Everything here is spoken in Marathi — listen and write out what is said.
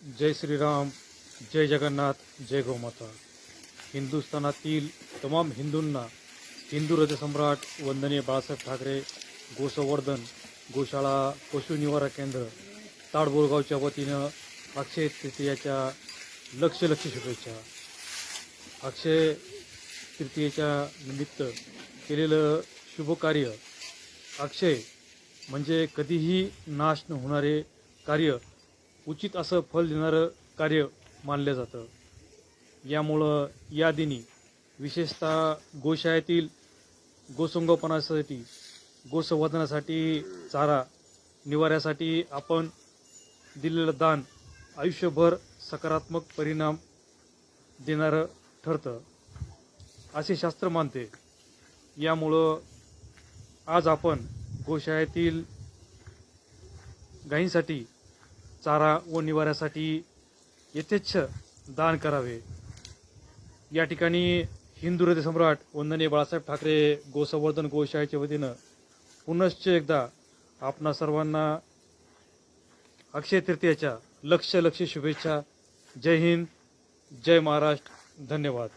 जय श्रीराम, जय जगन्नाथ, जय गोमाता। हिंदुस्थानातील तमाम हिंदूंना हिंदू हृदयसम्राट वंदनीय बाळासाहेब ठाकरे गोसंवर्धन गोशाळा पशु निवारा केंद्र ताडबोरगावच्या वतीनं अक्षय तृतीयाच्या लक्ष शुभेच्छा। अक्षय तृतीयेच्या निमित्त केलेलं शुभकार्य अक्षय म्हणजे कधीही नाश न होणारे कार्य, उचित असं फल देणारं कार्य मानलं जातं। यामुळं या दिनी विशेषतः गोशाळेतील गोसंगोपनासाठी गोसंवर्धनासाठी चारा निवाऱ्यासाठी आपण दिलेलं दान आयुष्यभर सकारात्मक परिणाम देणारं ठरतं असे शास्त्र मानते। यामुळं आज आपण गोशाळेतील गायींसाठी चारा व निवाऱ्यासाठी यथेच्छ दान करावे। या ठिकाणी हिंदू हृदयसम्राट वंदनीय बाळासाहेब ठाकरे गोसंवर्धन गोशाळेच्या वतीनं पुनश्च एकदा आपणा सर्वांना अक्षय तृतीयेच्या लक्ष शुभेच्छा। जय हिंद, जय महाराष्ट्र, धन्यवाद।